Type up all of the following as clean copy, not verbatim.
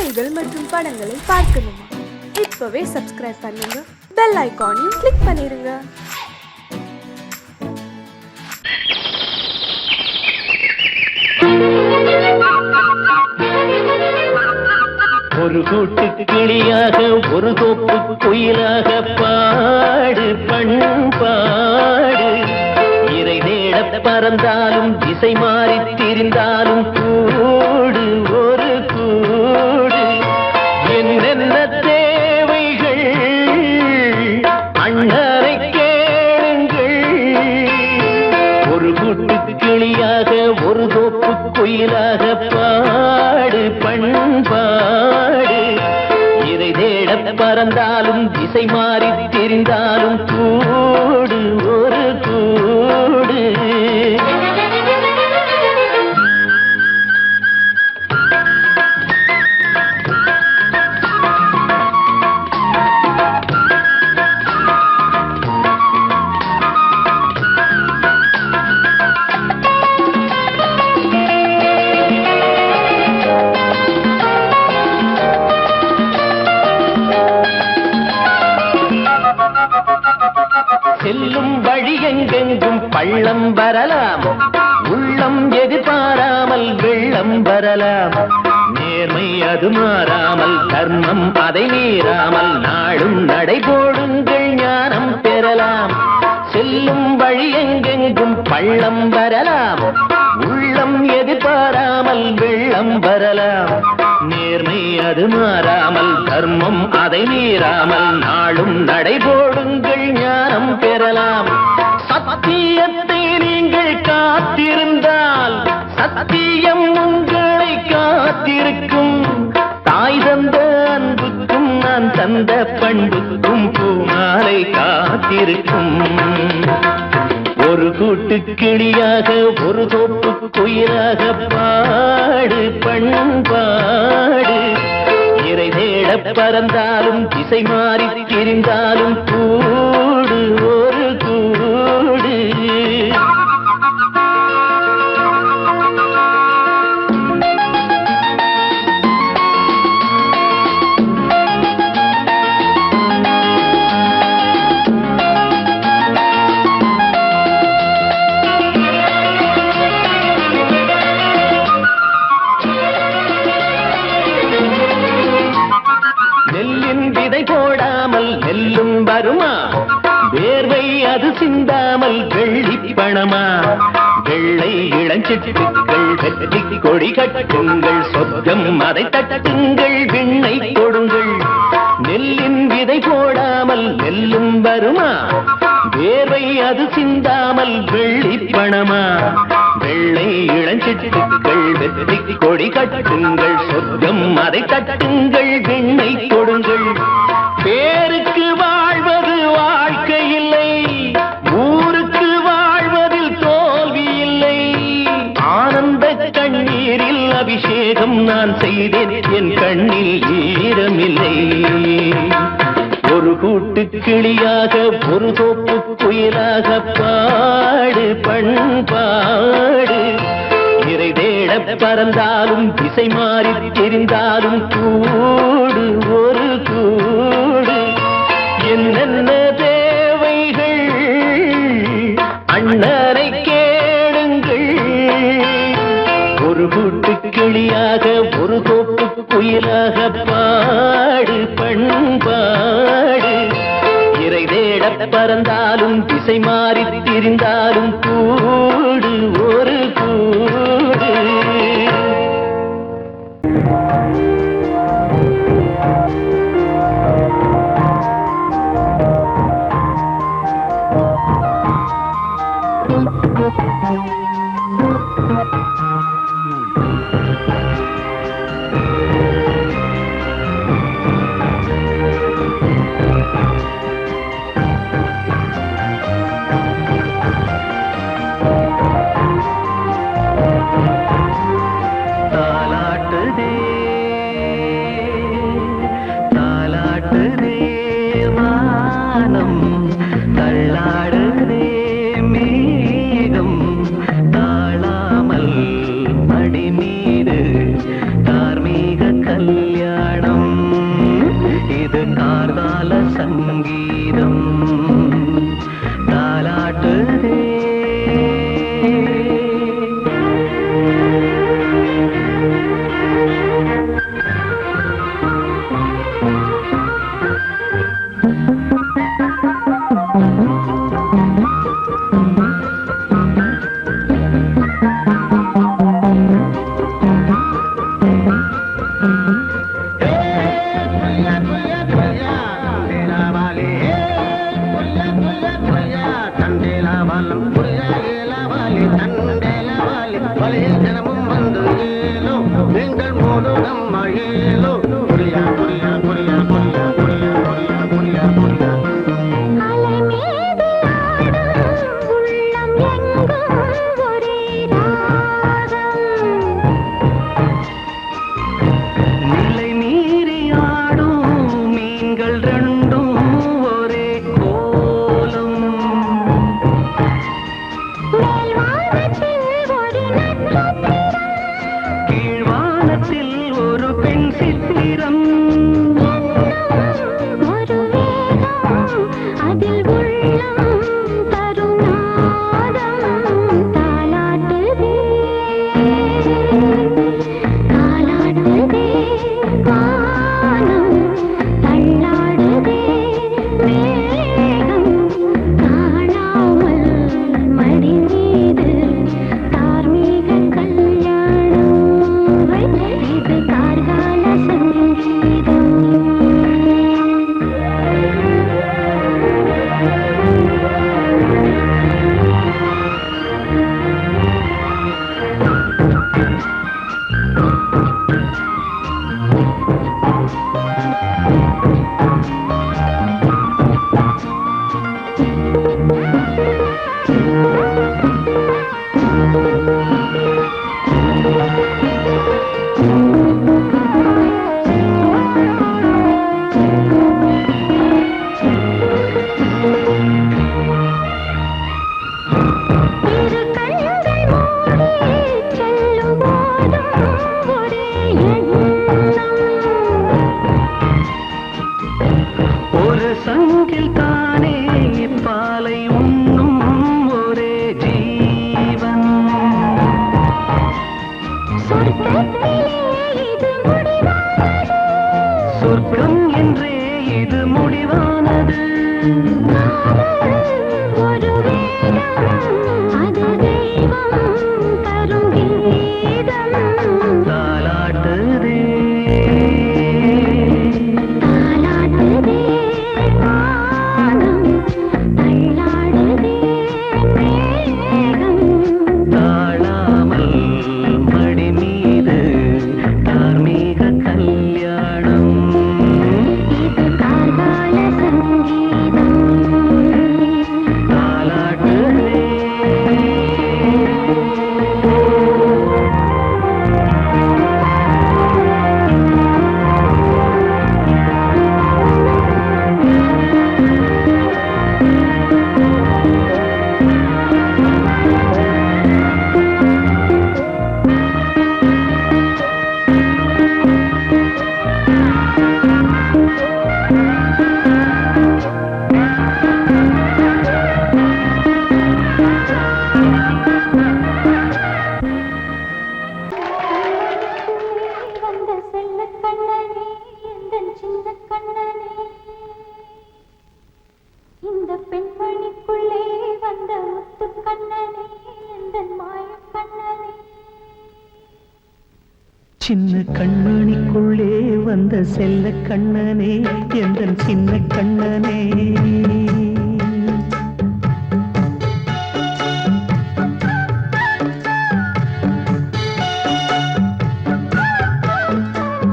செய்திகள் மற்றும் படங்களை பார்க்கணுமா? இப்பவே சப்ஸ்கிரைப் பண்ணுங்க, பெல் ஐகானையும் கிளிக் பண்ணிருங்க. ஒரு கூட்டு கிளியாக ஒரு தோப்பு குயிலாக பாடு பண்பாடு. இறை தேட பறந்தாலும் திசை மாறி திரிந்தாலும் கூடு ஒரு கூடு. என்னென்ன தேவைகள் அண்ணரை கேளுங்கள். ஒரு கூட்டு கிளியாக ஒரு தோப்பு குயிலாக பாடு பண்பாடு. இதை தேட பறந்தாலும் திசை மாறி திரிந்தாலும் கூடு ஒரு கூடு. செல்லும் வழி எங்கெங்கும் பள்ளம் வரலாம், உள்ளம் எதிர்பாராமல் வெள்ளம் வரலாம். நேர்மை அது மாறாமல், தர்மம் அதை மீறாமல், நாளும் நடைபோடுங்கள் ஞானம் பெறலாம். செல்லும் வழி எங்கெங்கும் பள்ளம் வரலாம், உள்ளம் எதிர்பாராமல் வெள்ளம் வரலாம். நேர்மை அது மாறாமல், தர்மம் அதை மீறாமல், நாளும் நடைபோடுங்கள் ஞானம் பெறலாம். சத்தியத்தை நீங்கள் காத்திருந்தால் சத்தியம் உங்களை காத்திருக்கும். தாய் தந்த அன்புக்கும் நான் தந்த பண்புக்கும் பூமாலை காத்திருக்கும். ஒரு கூட்டு கிளியாக ஒரு தோப்பு குயிலாக பாடு பண்பாடு. இறை தேட பறந்தாலும் திசை மாறி திரிந்தாலும் கூடு ஒரு கூடு. நெல்லின் விதை போடாமல் நெல்லும் வருமா? வேர்வை அது சிந்தாமல் வெள்ளி பணமா? வெள்ளை இளஞ்சிட்டுக்கள் வெற்றி கொடி கட்டுங்கள், சொர்க்கம் அதை தட்டுங்கள், விண்ணை கொடுங்கள். நெல்லின் விதை போடாமல் நெல்லும் வருமா? வேர்வை அது சிந்தாமல் வெள்ளி பணமா? வெள்ளை இளஞ்சிட்டுக்கள் வெற்றி கொடி கட்டுங்கள், சொர்க்கம் அதை தட்டுங்கள், விண்ணை கொடுங்கள். பேருக்கு வாழ்வது வாழ்க்கை இல்லை, ஊருக்கு வாழ்வதில் தோல்வி இல்லை. ஆனந்த கண்ணீரில் அபிஷேகம் நான் செய்தேன், என் கண்ணில் ஈரமில்லை. ஒரு கூட்டு கிளியாக ஒரு தோப்பு குயிலாக பாடு பண்பாடு. இறை தேட பறந்தாலும் திசை மாறி தெரிந்தாலும் கூடு ஒரு கூடு. என்னென்ன தேவைகள் அண்ணரை கேளுங்கள். ஒரு கூட்டு கிளியாக ஒரு தோப்பு குயிலாக பாடு பண்பாடு. இறை தேட பறந்தாலும் திசை மாறி திரிந்தாலும் கூடு ஒரு கூடு. தள்ளாடுதே மேகம் தாழாமல் சங்கீதம் தாலாட்டுதே. சின்ன கண்மணிக்குள்ளே வந்த செல்ல கண்ணனே எந்தன் சின்ன கண்ணனே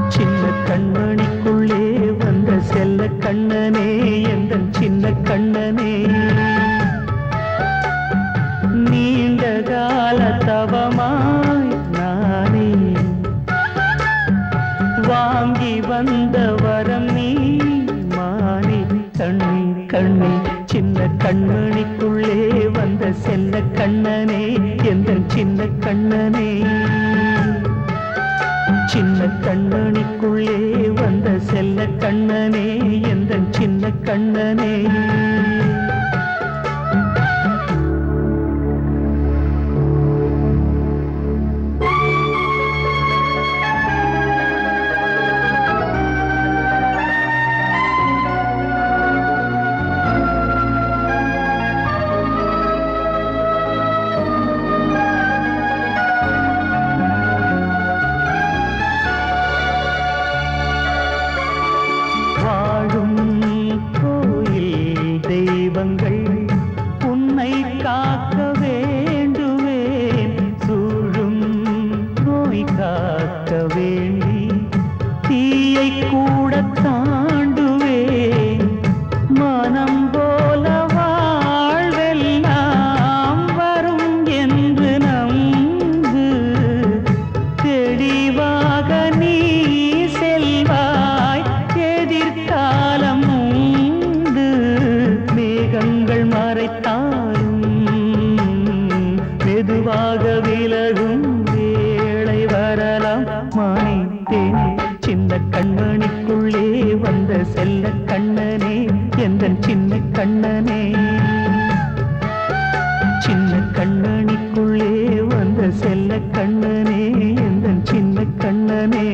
சின்ன கண்மணிக்குள்ளே வந்த செல்ல கண்ணனே எந்தன் சின்ன கண்ணனே நீண்ட கால தவமாய் நானே வாங்கி வந்த வரம் நீ மானே கண்ணே கண்ணே சின்ன கண்மணிக்குள்ளே வந்த செல்ல கண்ணனே எந்தன் சின்ன கண்ணனே சின்ன கண்மணிக்குள்ளே வந்த செல்ல கண்ணனே எந்தன் சின்ன கண்ணனே. உன்னை காக்க வேண்டுவேன், சூழும் நோய் காக்க வேண்டி தீயை கூட தாண்டுவேன். மனம் போல வாழ்வெல்லாம் வரும் என்று நம்பு, தெளிவாக நீ செல்வாய், எதிர்காலம் உண்டு. மேகங்கள் மறைத்தாலும் மெதுவாக விலகும் வேளை வரலாம். மானே தேனே சின்ன கண்மணிக்குள்ளே வந்த செல்ல கண்ணனே, எந்தன் சின்ன கண்ணனே. சின்ன கண்ணனிக்குள்ளே வந்த செல்ல கண்ணனே, எந்தன் சின்ன கண்ணனே.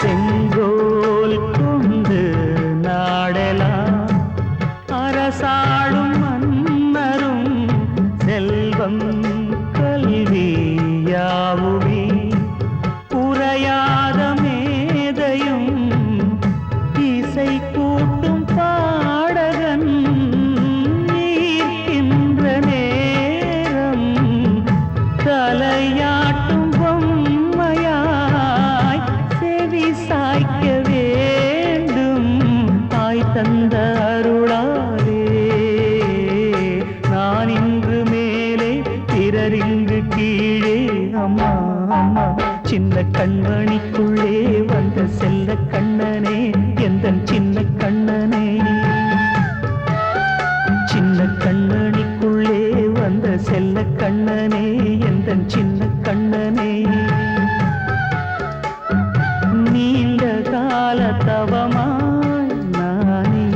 செங்கோல் கொண்டு நாடலாம் அரசாளும் மன்னரும், செல்வம் கல்வியாவுமே குறையாத மேதையும், இசை கூட்டும் பாடகன் ஈர்க்கின்ற நேரம், தலையாட்டும் பொம்மையாய் செவி சாய்க்க வேண்டும். தாய் தந்த அருளாலே நான் இன்று மேலே, பிறர் இங்கு கீழே. அம்மா அம்மா சின்ன கண்மணிக்குள்ளே வந்த செல்ல கண்ணனே, எந்தன் சின்ன கண்ணனே. சின்ன கண்ணனிக்குள்ளே வந்த செல்ல கண்ணனே, எந்தன் சின்ன கண்ணனே. நீண்ட கால தவமாய் நானே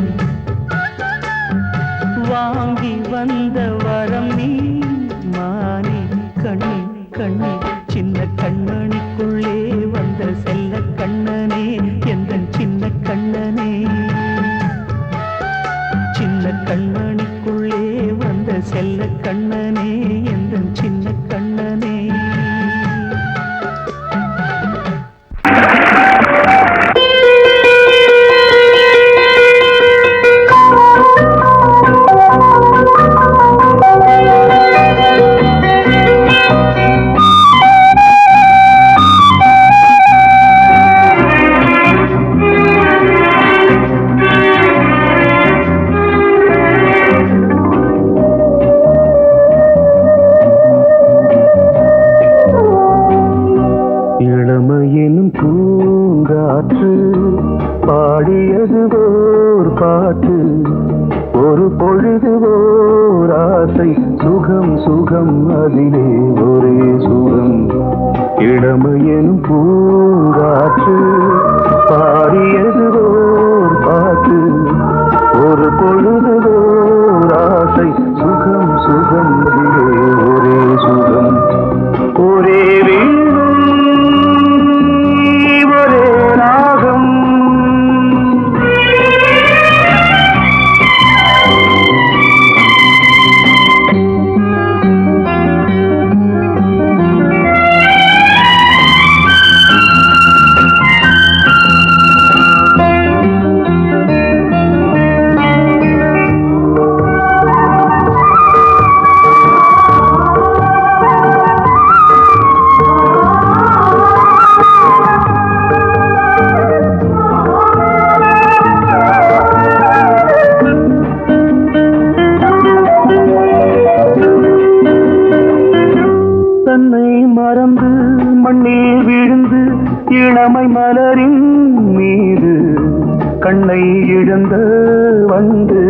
வாங்கி வந்த வரம் நீ மானே. கண்ணே கண்ணே சின்ன கண்ணனிக்குள்ளே வந்த செல்ல கண்ணனே, எந்தன் சின்ன கண்ணனே. சின்ன கண்ணனிக்குள்ளே வந்த செல்ல கண்ணனே, எந்தன் சின்ன கண்ணனே. இளமையெனும் பூங்காற்று பாடியது ஓர் பாட்டு, ஒரு பொழுது ஓர் ஆசை, சுகம் சுகம் அதிலே ஒரே சுகம். இளமையெனும் பூங்காற்று பாடியது ஓர் பாட்டு, ஒரு பொழுது ஓர் ஆசை, சுகம் சுகம் அதிலே ஒரே சுகம். ஒரே ஒரே ராகம், இளமை மலரின் மீது கண்ணை இழந்த வந்து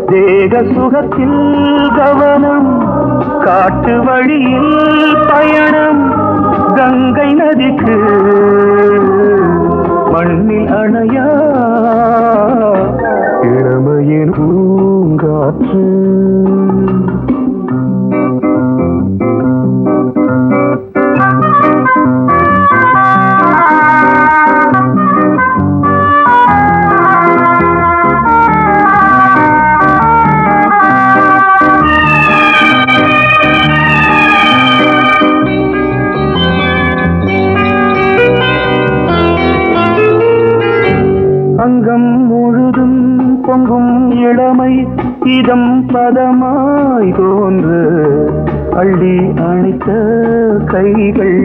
தேக சுகத்தில் கவனம் காட்டு வழியில் பயணம் கங்கை நதிக்கு மண்ணில் அணையா இளமையின் பூங்காற்று அங்கம் முழுதும் பொங்கும் இளமை இதம் பதமாய் தோன்று அள்ளி அணைத்த கைகள்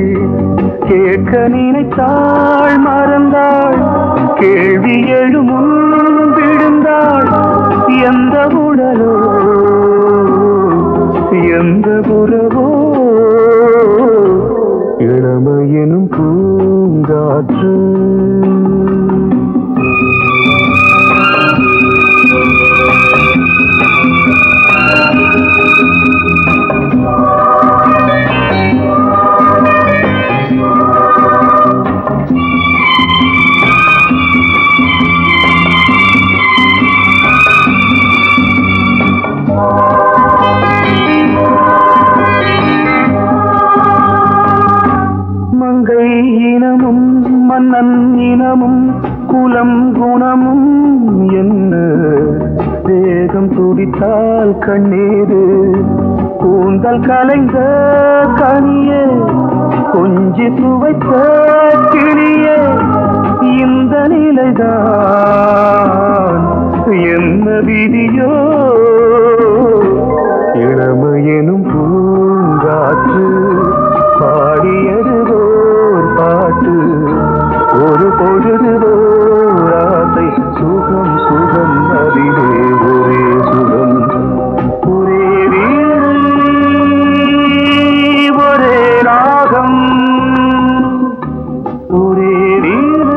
கேட்க நினைத்தாள் மறந்தாள் கேள்வி எழுமுன் விழுந்தாள் எந்த உடலோ எந்த புறவோ இளமையெனும் பூங்காற்று மங்கை இனமும் மன்னன் இனமும் குலம் குணமும் என்ன வேகம் துடித்தால் கண்ணீரு கூந்தல் கலைந்த கனியே கொஞ்சி துவைத்த கிளியே இந்த நிலைதான் என்ன விதியோ இளமையெனும் பூங்காற்று பாடியது ஓர் பாட்டு ஒரு பொழுது ஓர் ஆசை சுகம் சுகம் அதிலே ஒரே சுகம் ஒரே வீடு ஒரே ராகம் ஒரே வீடு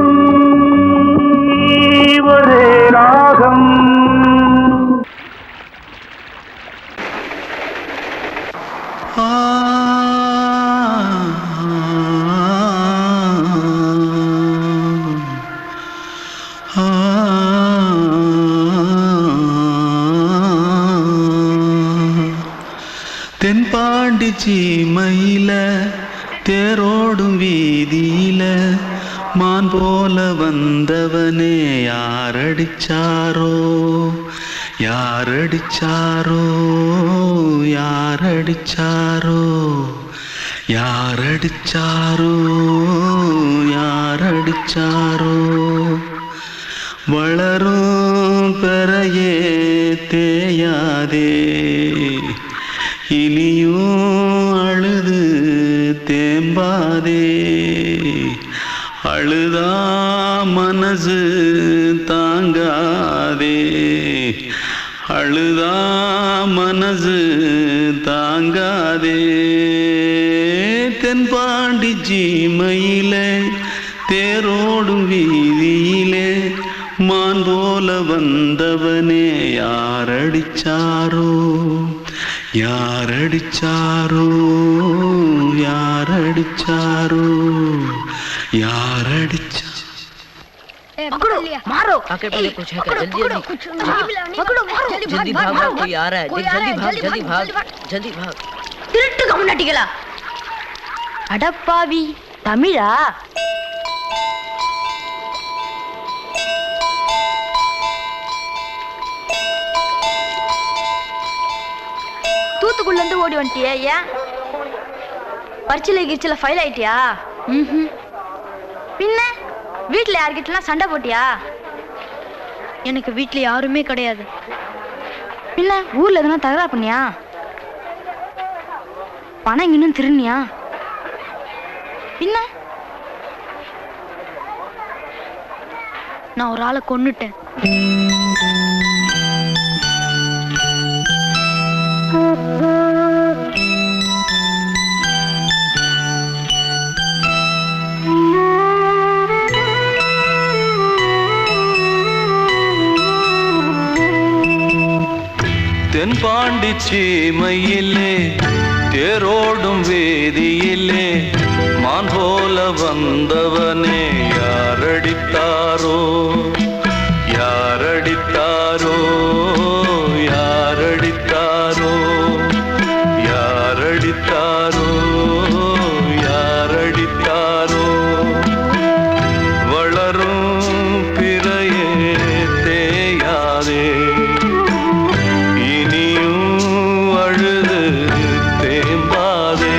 ஒரே ராகம் தென்பாண்டி சீமையில தேரோடும் வீதியில மான் போல வந்தவனே யாரடிச்சாரோ யாரடிச்சாரோ யாரடிச்சாரோ யாரடிச்சாரோ யாரடிச்சாரோ வளரும் பெறையே தேயாதே இனியும் அழுது தேம்பாதே அழுதா மனசு தாங்காதே அழுதா மனசு தாங்காதே தென்பாண்டி சீமையிலே தேரோடும் வீதியிலே மான் போல வந்தவனே யாரடிச்சாரோ யாரடிச்சாரோ யாரடிச்சாரோ யாரடிச்சா पकड़ो मारो पकड़ पकड़ कुछ है क्या जल्दी जल्दी पकड़ो मारो जल्दी भाग भाग कोई आ रहा है जल्दी भाग जल्दी भाग திருட்டு கம்முனட்டிகளா அடப்பாவி தமிழா தூத்துக்குள்ள இருந்து ஓடி வந்துட்டியா ஏன் பரிச்சையில கிரிச்சில ஃபைல் ஆயிட்டியா பின்ன வீட்டுல யார்கிட்டலாம் சண்டை போட்டியா எனக்கு வீட்டுல யாருமே கிடையாது பின்ன ஊர்ல எதுனா தகராறு பண்ணியா பணம் இன்னும் திருநியா பின்ன நான் ஒரு ஆளை கொன்னுட்டேன் பாண்டி சீமையிலே தேரோடும் வேதியிலே மான் போல வந்தவனே யாரடித்தாரோ யாரடித்தாரோ யாரடித்தாரோ யாரடித்தாரோ யாரடித்தாரோ வளரும் பிறையே தேயாதே இனியும் அழுது தேம்பாதே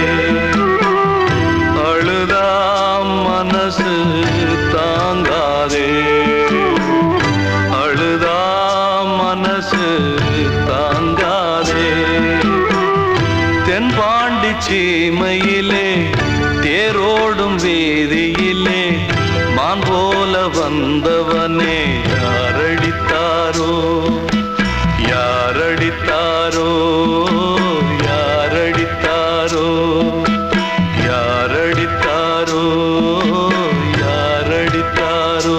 அழுதாம் மனசு தாங்காதே அழுதாம் மனசு தாங்காதே தென்பாண்டி சீமையிலே தேரோடும் வேதியிலே மான் போல வந்தவனே யாரடித்தாரோ யாரடித்தாரோ யாரடித்தாரோ யாரடித்தாரோ யாரடித்தாரோ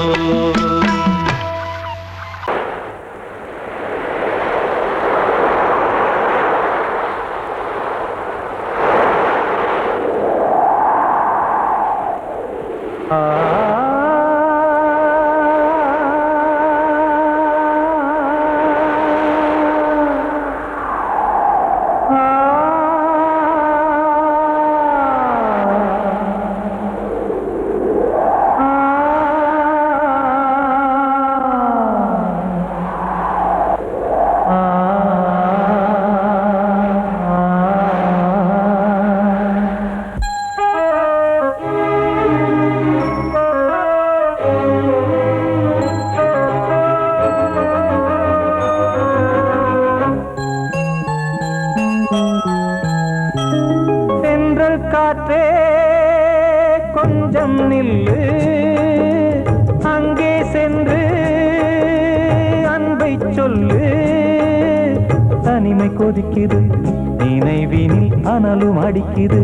காற்றே கொஞ்சம் நில்லு அங்கே சென்று அன்பை சொல்லு தனிமை கொதிக்குது நினைவினில் அனலும் அடிக்குது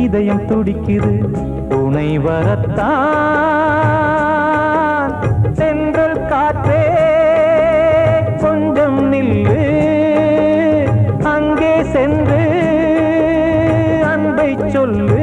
இதயம் துடிக்குது துணை வரத்தான் சென்றல் காற்றே கொஞ்சம் நில்லு அங்கே சென்று அன்பை சொல்லு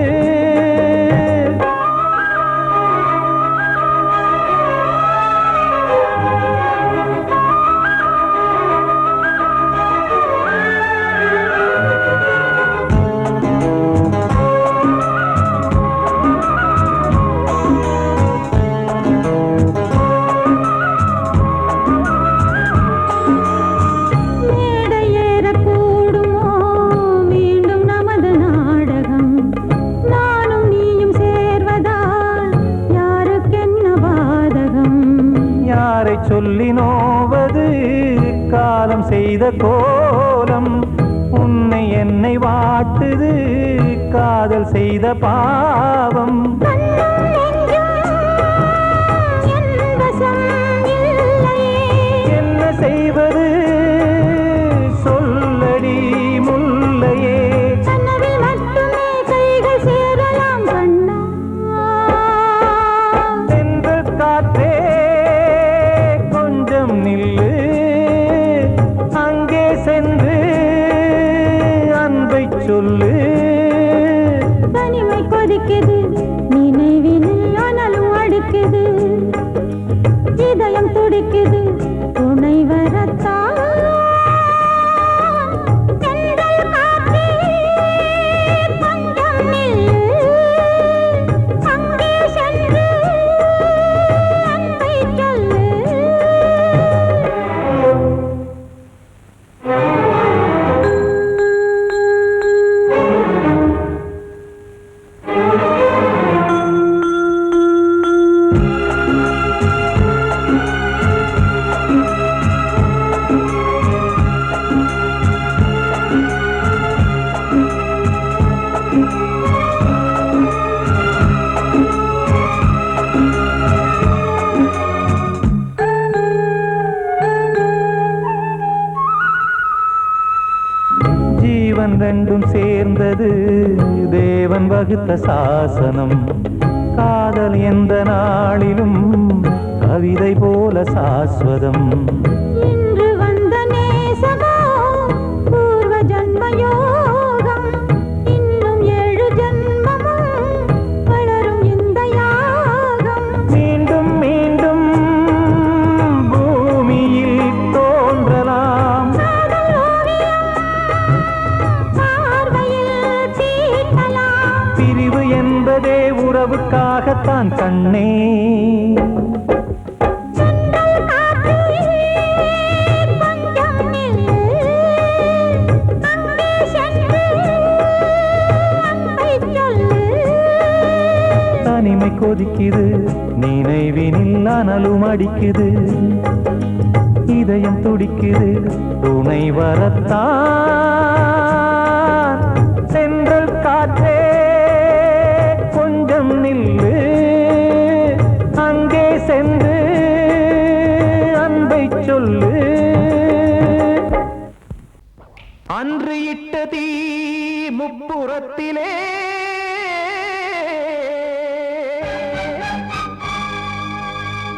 சொல்லி நோவது காலம் செய்த கோலம் உன்னை என்னை வாட்டுது காதல் செய்த பாவம் என்ன செய்வது சொல்லடி முல்லையே சென்றல் காற்றே நில்லு அங்கே சென்று அன்பை சொல்லு தனிமை கொதிக்குது நினைவினில் அனலும் அடிக்குது இதயம் துடிக்குது துணை வரத்தான் ஜீவன் ரெண்டும் சேர்ந்தது தேவன் வகுத்த சாசனம் காதல் எந்த நாளிலும் கவிதை போல சாஸ்வதம் இன்று வந்த நேசமா பாடத்தான் கண்ணே. தனிமை கொதிக்குது, நினைவினில் அனலும் அடிக்குது, இதயம் துடிக்குது, துணை வரத்தான். சென்றல் காற்றே கொஞ்சம் நில்லு, அங்கே சென்று அன்பை சொல்லு. அன்று இட்ட தீ முப்புறத்திலே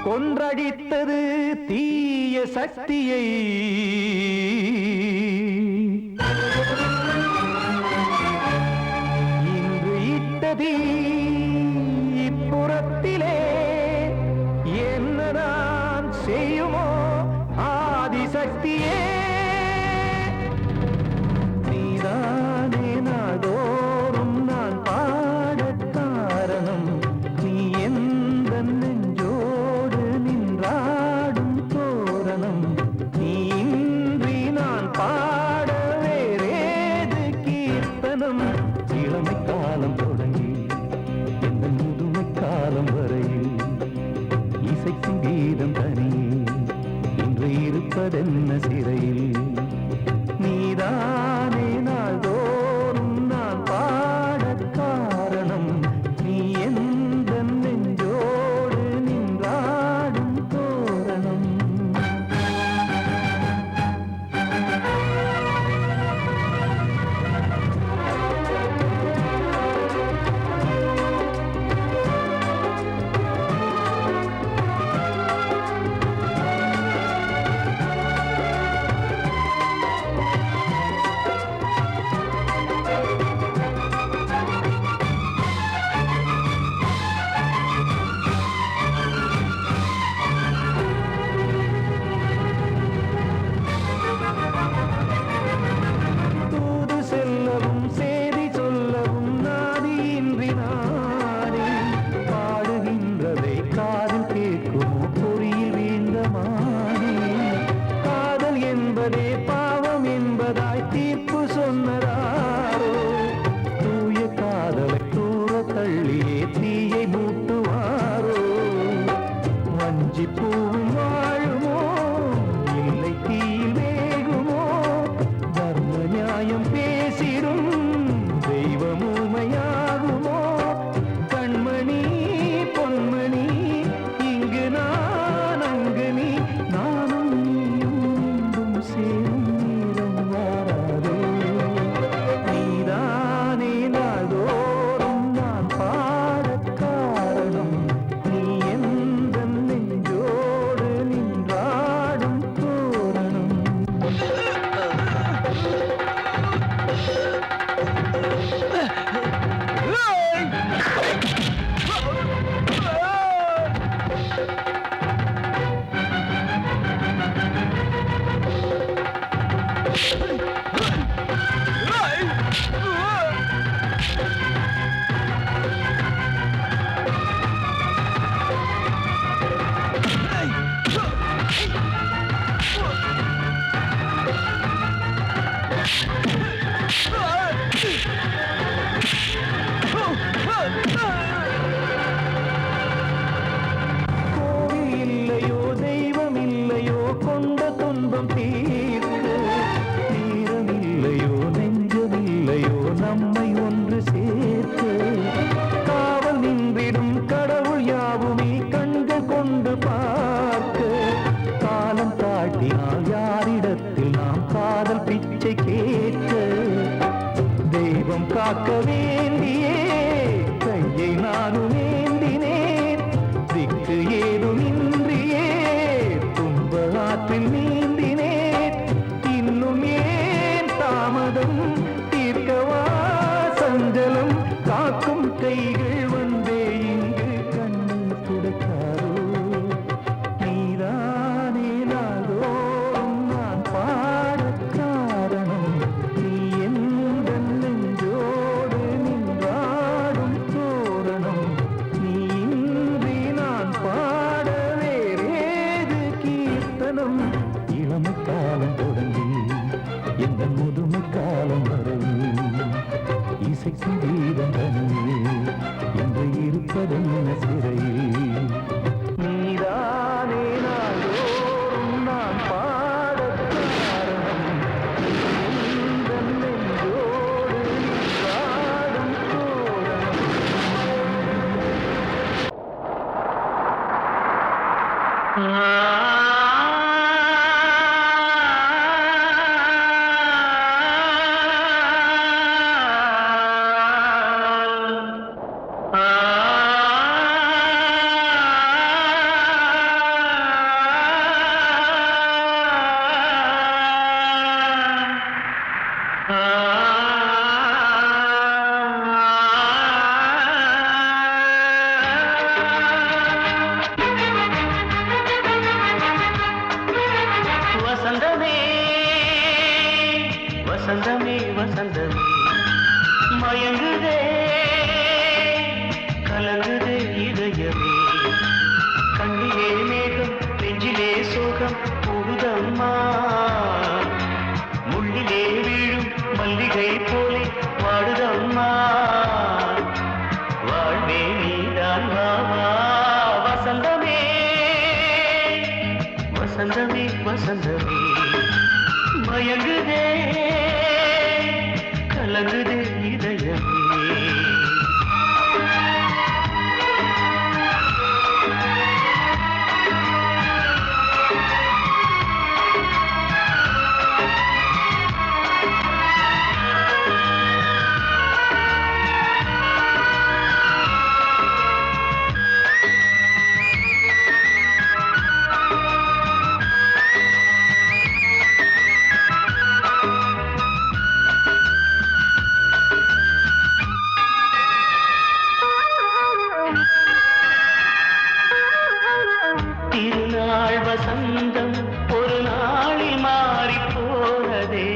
கொன்றடித்தது தீய சக்தியை. இன்று இட்டதீ இப்புறத்திலே என்னதான் செய்யுமோ ஆதிசக்தியே. நீதானே நாடோறும் நான் பாட காரணம், நீ எந்த நெஞ்சோடு நின்றாடும் தோரணம். நீ இன்றி நான் பாட வேறேது கீர்த்தனம். இளமை காலம் தொடங்கி எந்த முதுமை காலம் வரையில் இசைக்கும் கீதம் தனியே இன்று இருப்பதென்ன சிறையில். நீதானே நாள்தோறும் நான் பாட காரணம், நீ எந்த நெஞ்சோடு நின்றாடும் தோரணம். தூது செல்லவும் சேதி சொல்லவும் நாதியின்றி நானே பாடுகின்றதை காதில் கேட்குமோ பொறியில் வீழ்ந்த மானே. காதல் என்பதே பாவம் என்பதாய் தீர்ப்பு சொன்னதாரோ, தூய காதலை தூர தள்ளியே தீயை மூட்டுவாரோ. வஞ்சி பூவும் வாழுமோ இல்லை தீயில் வேகுமோ, தர்ம நியாயம் பேசிடும் தெய்வம் ஊமையாகுமோ. கண்மணி பொன்மணி இங்கு நான் அங்கு நீ, நானும் நீயும் மீண்டும் சேரும் நேரம் வாராதோ. நீதானே நாள்தோறும் நான் பாட காரணம், நீ எந்த நெஞ்சோடு நின்றாடும் தோரணம். கோவில் இல்லையோ தெய்வம் இல்லையோ கொண்ட துன்பம் தீர்க்க, நேரம் இல்லையோ நெஞ்சம் இல்லையோ நம்மை ஒன்று சேர்க்க. காவல் நின்றிடும் கடவுள் யாவுமே கண்கள் கொண்டு பார்க்க. காலம் காட்டினால் யாரிடத்தில் நாம் காதல் பிச்சை கேட்க. தெய்வம் காக்க வேண்டியே கையை நானும் ஏந்தினேன், திக்கு ஏதுமின்றியே துன்ப ஆற்றில் நீந்தினேன். இன்னும் ஏன் தாமதம் தீர்க்கவா சஞ்சலம், காக்கும் கைகள் வந்தே இங்கு கண்ணீர் துடைக்காரோ. நீதானே நாள்தோறும் நான் பாட காரணம், நீ எந்த நெஞ்சோடு வசந்தமே வசந்தமே வசந்தமே மயங்குதே கலங்குதே இதயமே கண்ணிலே மேகம் நெஞ்சிலே சோகம் கூடுதம்மா முள்ளிலே வீழும் மல்லிகை போலே வாடுதம்மா வாழ்வே நீதான் வாவா வசந்தமே வசந்தமே வசந்தமே மயங்குதே கலங்குதே இதயமே திருநாள் வசந்தம் ஒரு நாளில் மாறி போனதே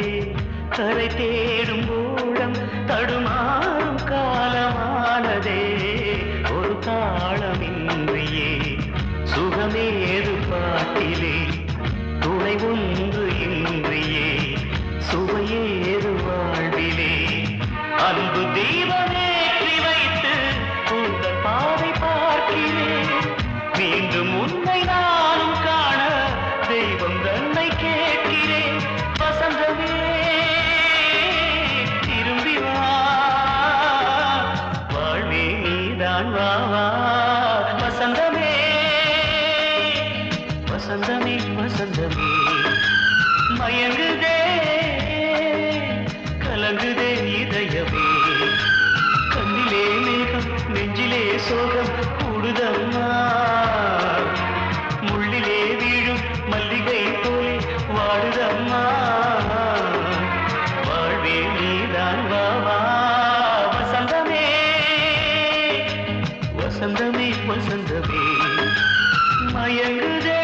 கரை தேடும் ஊழம் தடுமாறும் காலமானதே ஒரு தாளமின்றியே சுகமேது பாட்டிலே துணை ஒன்று இன்றியே சுவையேது வாழ்விலே அன்பு தீபமேற்றி வைத்து உங்கள் பாதை பார்க்கிறேன் மீண்டும் உன்னை நானும் காண தெய்வம் தன்னை கேட்கிறேன் வசந்தமே திரும்பி வா வாழ்வே நீதான் வா வா வசந்தமே வசந்தமே வசந்தமே மயங்குதே கலங்குதே இதயமே கண்ணிலே மேகம் நெஞ்சிலே சோகம் கூடுதம்மா முள்ளிலே வீழும் மல்லிகை போலே வாடுதம்மா வாழ்வே நீதான் வா வா வசந்தமே வசந்தமே வசந்தமே மயங்குதே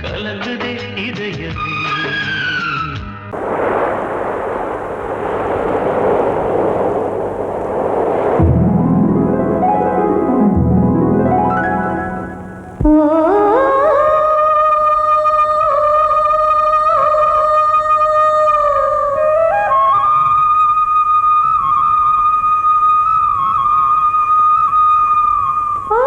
கலங்குதே இதயமே ஆ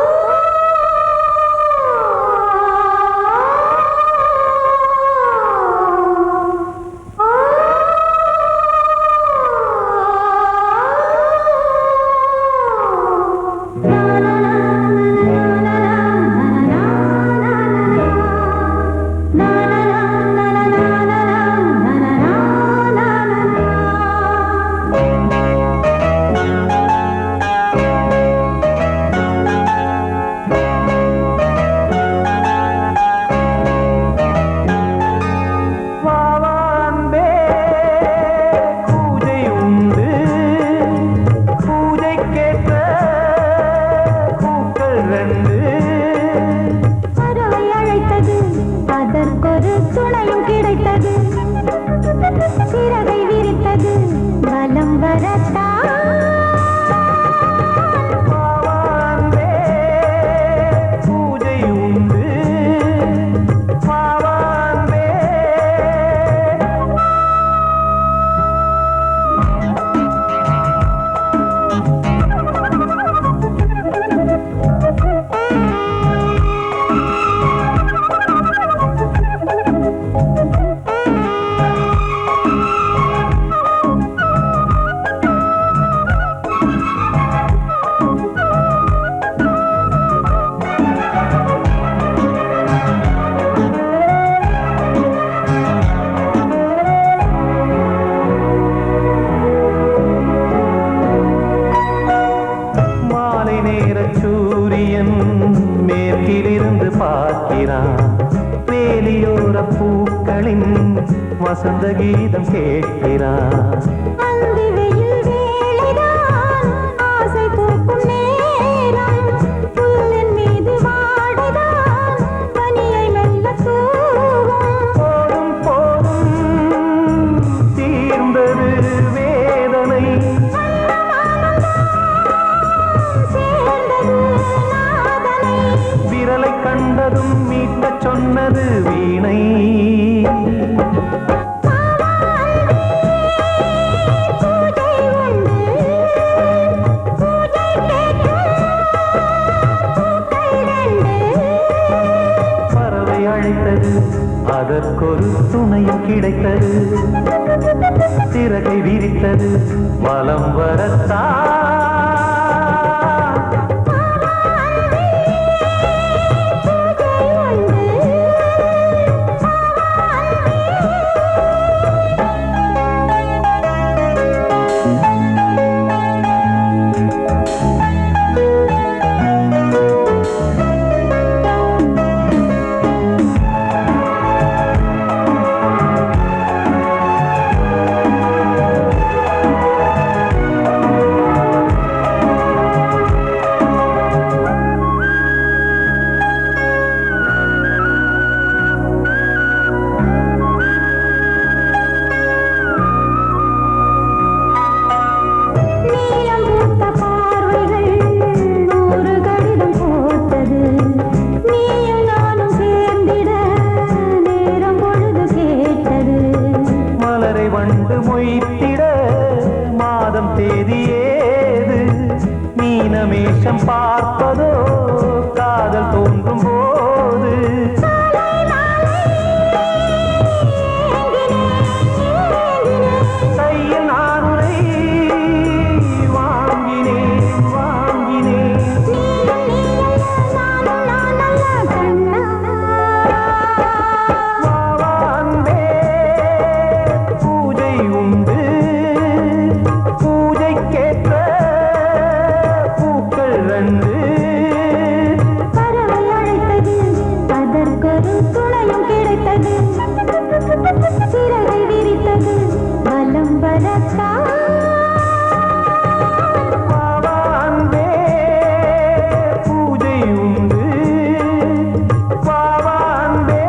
சூரியன் மேற்கிலிருந்து பார்க்கிறான் வேலியோர பூக்களின் வசந்த கீதம் கேட்கிறான் அந்தி வெயில் வேளைதான் ஆசை பூக்கும் நேரம் புல்லின் மீது வாடைதான் பனியை மெல்ல தூவும் போதும் போதும் தீர்ந்தது வேதனை சேர்ந்தது நாதனை விரலை கண்டதும் மீட்டச் சொன்னது வீணை பூஜை உண்டு பூஜை கேட்கும் பூக்கள் ரெண்டு பறவை அழைத்தது அதற்கொரு துணையும் கிடைத்தது சிறகை விரித்தது வலம் வரத்தான் நீலம் பூத்த பார்வைகள் நூறு கடிதம் போட்டது நீயும் நானும் சேர்ந்திட நேரம் பொழுது கேட்டது மலரை வண்டு மொய்த்திட மாதம் தேதி ஏது மீனமேஷம் பார்ப்பதோ காதல் தோன்றும் போது கையில் நான் உரை வாங்கினேன் வாங்கினேன் வாவாந்தே பூஜை உண்டு பூஜைக்கேற்ற பூக்கள் ரெண்டு பறவை அழைத்தது அதற்கொரு துணையும் கிடைத்தது சிறகை விரித்தது வலம் வரத்தான் வாவாந்தே பூஜை உண்டு வாவாந்தே